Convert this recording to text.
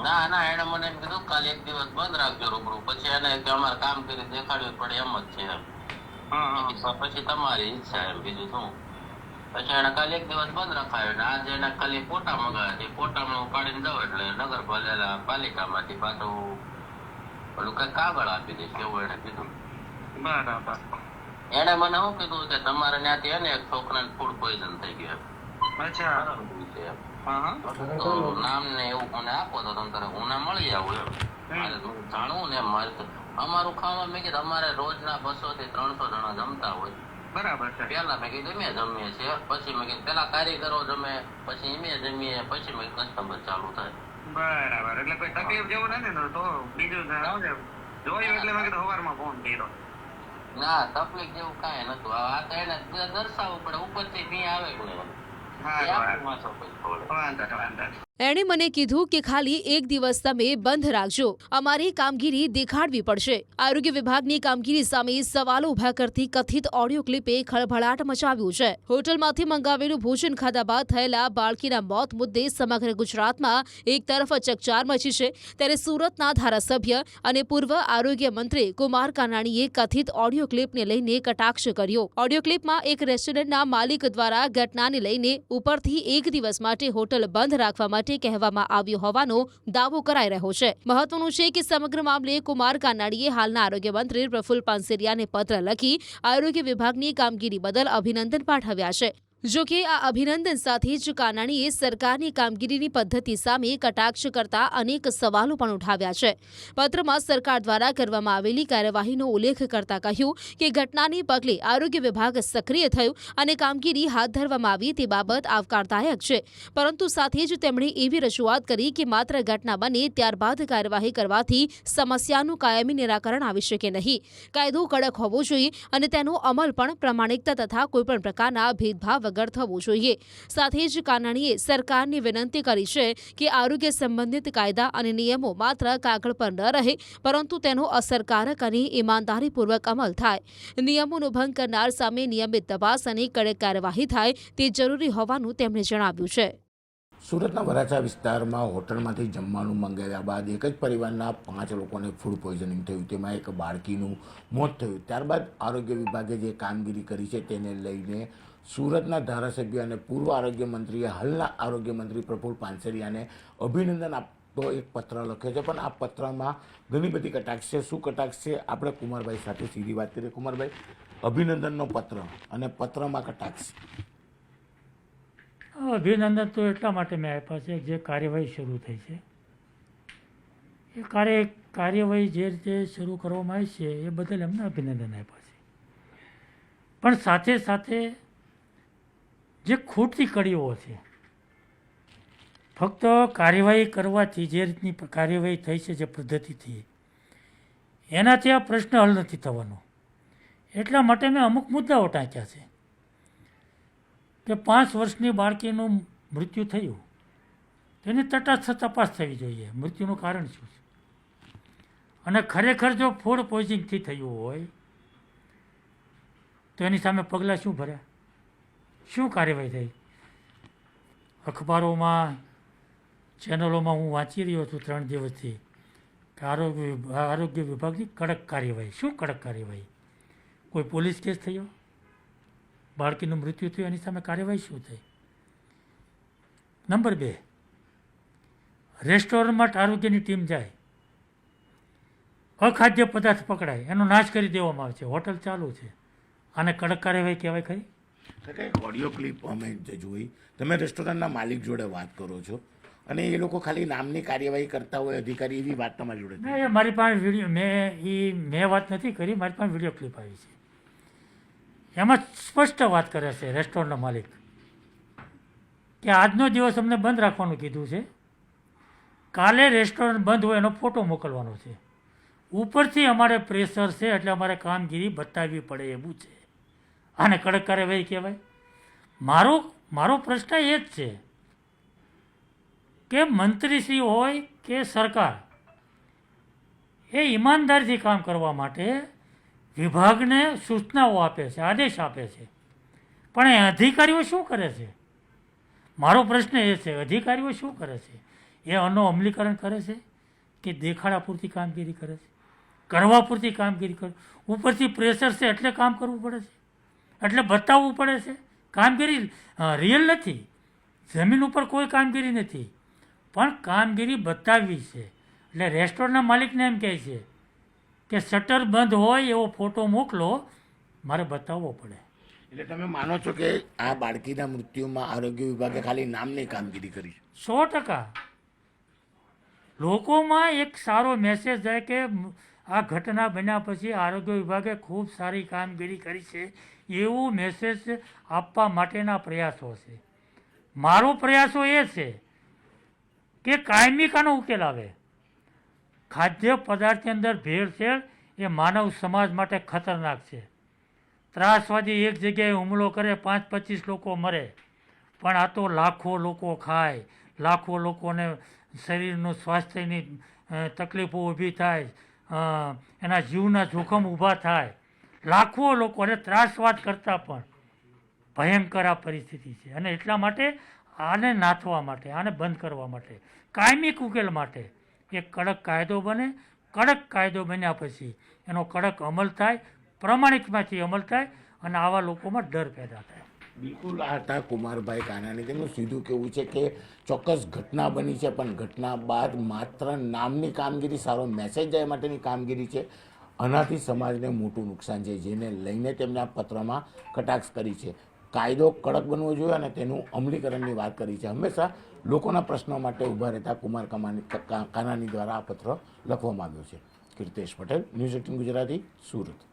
ના ના, એને મને એમ કીધું કાલે એક દિવસ બંધ રાખજો રૂબરૂ, પછી એને કે અમારે કામ કરી દેખાડવું પડે એમ જ છે એમ. પછી તમારી ઈચ્છા એમ, બીજું શું. પછી એને કાલે એક દિવસ બંધ રખાયો ને આજે એને ખાલી ફોટા મંગાવ્યા છે, ફોટામાં હું કાઢીને દઉં એટલે નગરપાલિકામાંથી પાછું ઓલું કઈ કાગળ આપી દઈશ એવું એને કીધું. બરાબર. એને મને શું કીધું કે તમારે ત્યાંથી એને એક છોકરાને ફૂડ પોઈઝન થઈ ગયું. અચ્છા. તો નામ ને એવું મને આપો તો તમે હું ના મળી આવું એમ. મારે જાણવું ને મારે અમારું ખાવા મેં કીધું અમારે રોજના 200 થી 300 જણા જમતા હોય. બરાબર છે. પેલા મેં કીધું અમે જમીએ છીએ, પછી મેં કીધું પેલા કારીગરો જમે, પછી અમે જમીએ, પછી મેં કસ્ટમર ચાલુ થાય. બરાબર, એટલે કોઈ તકલીફ જેવું નથી ને તો બીજું જોયું એટલે મેં કીધું સવારમાં ફોન કર્યો. ના તકલીફ જેવું કાંઈ નતું. આ તો એને દર્શાવવું પડે ઉપરથી ભી આવે કે નહીં. એણે મને કીધું કે ખાલી એક દિવસ તમે બંધ રાખજો, અમારી કામગીરી દેખાડવી પડશે. આરોગ્ય વિભાગની કામગીરી સામે સવાલો ઉભા કરતી કથિત ઓડિયો ક્લિપે ખળભળાટ મચાવ્યું છે. હોટલમાંથી મંગાવેલું ભોજન ખાધા બાદ થયેલા બાળકીના મોત મુદ્દે સમગ્ર ગુજરાતમાં એક તરફ ચકચાર મચી છે, ત્યારે સુરતના ધારાસભ્ય અને પૂર્વ આરોગ્ય મંત્રી કુમાર કાનાણીએ કથિત ઓડિયો ક્લિપને લઈને કટાક્ષ કર્યો. ઓડિયો ક્લિપમાં એક રેસ્ટોરન્ટના માલિક દ્વારા ઘટનાને લઈને ઉપરથી એક દિવસ માટે હોટલ બંધ રાખવા માટે કહેવામાં આવ્યું હોવાનો દાવો કરાઈ રહ્યો છે. મહત્વનું છે કે સમગ્ર મામલે કુમાર કાનાણીએ હાલના આરોગ્ય મંત્રી પ્રફુલ્લ પાનસેરિયાને પત્ર લખી આરોગ્ય વિભાગની કામગીરી બદલ અભિનંદન પાઠવ્યા છે. જો કે આ અભિનંદન સાથે જ કાનાણીએ સરકારની કામગીરીની પદ્ધતિ સામે કટાક્ષ કરતા અનેક સવાલો પણ ઉઠાવ્યા છે. પત્રમાં સરકાર દ્વારા કરવામાં આવેલી કાર્યવાહીનો ઉલ્લેખ કરતા કહ્યું કે ઘટનાને પગલે આરોગ્ય વિભાગ સક્રિય થયું અને કામગીરી હાથ ધરવામાં આવી તે બાબત આવકારદાયક છે. પરંતુ સાથે જ તેમણે એવી રજૂઆત કરી કે માત્ર ઘટના બને ત્યારબાદ કાર્યવાહી કરવાથી સમસ્યાનું કાયમી નિરાકરણ આવી શકે નહીં. કાયદો કડક હોવો જોઈએ અને તેનો અમલ પણ પ્રામાણિકતા તથા કોઈપણ પ્રકારના ભેદભાવ થવું જોઈએ. સાથે જ કાનાણીએ સરકારને વિનંતી કરી છે કે આરોગ્ય સંબંધિત કાયદા અને નિયમો માત્ર કાગળ પર ન રહે, પરંતુ તેનો અસરકારક અને ઈમાનદારીપૂર્વક અમલ થાય. નિયમોનો ભંગ કરનાર સામે નિયમિત તપાસ અને કડક કાર્યવાહી થાય તે જરૂરી હોવાનું તેમણે જણાવ્યું છે. સુરતના વરાછા વિસ્તારમાં હોટલમાંથી જમવાનું મંગાવ્યા બાદ એક જ પરિવારના 5 લોકોને ફૂડ પોઈઝનિંગ થયું, તેમાં એક બાળકીનું મોત થયું. ત્યારબાદ આરોગ્ય વિભાગે જે કામગીરી કરી છે તેને લઈને સુરતના ધારાસભ્ય અને પૂર્વ આરોગ્ય મંત્રીએ હાલના આરોગ્ય મંત્રી પ્રફુલ્લ પાનસેરિયાને અભિનંદન આપતો એક પત્ર લખ્યો છે. પણ આ પત્રમાં ઘણી બધી કટાક્ષ છે. શું કટાક્ષ છે આપણે કુમારભાઈ સાથે સીધી વાત કરીએ. કુમારભાઈ, અભિનંદનનો પત્ર અને પત્રમાં કટાક્ષ. અભિનંદન તો એટલા માટે મેં આપ્યા છે જે કાર્યવાહી શરૂ થઈ છે એ કાર્યવાહી જે રીતે શરૂ કરવામાં આવી છે એ બદલ એમને અભિનંદન આપ્યા છે. પણ સાથે સાથે જે ખૂટતી કડીઓ છે, ફક્ત કાર્યવાહી કરવાથી જે રીતની કાર્યવાહી થઈ છે જે પદ્ધતિથી, એનાથી આ પ્રશ્ન હલ નથી થવાનો. એટલા માટે મેં અમુક મુદ્દાઓ ટાંક્યા છે કે 5 વર્ષની બાળકીનું મૃત્યુ થયું તેની તટસ્થ તપાસ થવી જોઈએ. મૃત્યુનું કારણ શું છે અને ખરેખર જો ફૂડ પોઈઝનિંગથી થયું હોય તો એની સામે પગલાં શું ભર્યા, શું કાર્યવાહી થઈ. અખબારોમાં, ચેનલોમાં હું વાંચી રહ્યો છું 3 દિવસથી કે આરોગ્ય વિભાગની કડક કાર્યવાહી. શું કડક કાર્યવાહી? કોઈ પોલીસ કેસ થયો, બાળકીનું મૃત્યુ થયું, એની સામે કાર્યવાહી શું થઈ? નંબર 2, રેસ્ટોરન્ટમાં આરોગ્યની ટીમ જાય, અખાદ્ય પદાર્થ પકડાય, એનો નાશ કરી દેવામાં આવે છે, હોટલ ચાલુ છે, આને કડક કાર્યવાહી કહેવાય ખરી? એક ઓડિયો ક્લિપ અમે જોઈ, તમે રેસ્ટોરન્ટના માલિક જોડે વાત કરો છો અને એ લોકો ખાલી નામની કાર્યવાહી કરતા હોય અધિકારી, એવી વાત તમારી જોડે? ના, મારી પાસે વિડીયો, મેં વાત નથી કરી, મારી પાસે વિડીયો ક્લિપ આવી છે. એમાં સ્પષ્ટ વાત કરે છે રેસ્ટોરન્ટના માલિક કે આજનો દિવસ અમને બંધ રાખવાનું કીધું છે, કાલે રેસ્ટોરન્ટ બંધ હોય એનો ફોટો મોકલવાનો છે, ઉપરથી અમારે પ્રેશર છે એટલે અમારે કામગીરી બતાવવી પડે એવું છે. આને કડક કાર્યવાહી કહેવાય? મારો પ્રશ્ન એ જ છે કે મંત્રીશ્રી હોય કે સરકાર એ ઈમાનદારીથી કામ કરવા માટે વિભાગને સૂચનાઓ આપે છે, આદેશ આપે છે, પણ એ અધિકારીઓ શું કરે છે? મારો પ્રશ્ન એ છે, અધિકારીઓ શું કરે છે? એ આનું અમલીકરણ કરે છે કે દેખાડા પૂરતી કામગીરી કરે છે, કરવા પૂરતી કામગીરી કરે, ઉપરથી પ્રેશર છે એટલે કામ કરવું પડે છે, એટલે બતાવવું પડે છે. કામગીરી રિયલ નથી, જમીન ઉપર કોઈ કામગીરી નથી, પણ કામગીરી બતાવવી છે. એટલે રેસ્ટોરન્ટના માલિકને એમ કહે છે કે શટર બંધ હોય એવો ફોટો મોકલો, મારે બતાવવો પડે. એટલે તમે માનો છો કે આ બાળકીના મૃત્યુમાં આરોગ્ય વિભાગે ખાલી નામની કામગીરી કરી? 100%. લોકોમાં એક સારો મેસેજ જાય કે આ ઘટના બન્યા પછી આરોગ્ય વિભાગે ખૂબ સારી કામગીરી કરી છે, એવું મેસેજ આપવા માટેના પ્રયાસો છે. મારો પ્રયાસો એ છે કે કાયમી કાનો ઉકેલ આવે. ખાદ્ય પદાર્થની અંદર ભેળસેળ એ માનવ સમાજ માટે ખતરનાક છે. ત્રાસવાદી એક જગ્યાએ હુમલો કરે, 5-25 લોકો મરે, પણ આ તો લાખો લોકો ખાય, લાખો લોકોને શરીરનું સ્વાસ્થ્યની તકલીફો ઊભી થાય, એના જીવના જોખમ ઊભા થાય, લાખો લોકોને ત્રાસવાદ કરતાં પણ ભયંકર આ પરિસ્થિતિ છે. અને એટલા માટે આને નાથવા માટે, આને બંધ કરવા માટે, કાયમી ઉકેલ માટે એક કડક કાયદો બને. કડક કાયદો બન્યા પછી એનો કડક અમલ થાય, પ્રમાણિકમાંથી અમલ થાય અને આવા લોકોમાં ડર પેદા થાય. બિલકુલ. આ હતા કુમારભાઈ કાનાણી. તેમનું સીધું કહેવું છે કે ચોક્કસ ઘટના બની છે, પણ ઘટના બાદ માત્ર નામની કામગીરી, સારો મેસેજ જાય માટેની કામગીરી છે. આનાથી સમાજને મોટું નુકસાન છે, જેને લઈને તેમને આ પત્રમાં કટાક્ષ કરી છે. કાયદો કડક બનવો જોઈએ અને તેનું અમલીકરણની વાત કરી છે. હંમેશા લોકોના પ્રશ્નો માટે ઊભા રહેતા કુમાર કાનાણી દ્વારા આ પત્ર લખવામાં આવ્યો છે. કીર્તેશ પટેલ, ન્યૂઝ 18 ગુજરાતી, સુરત.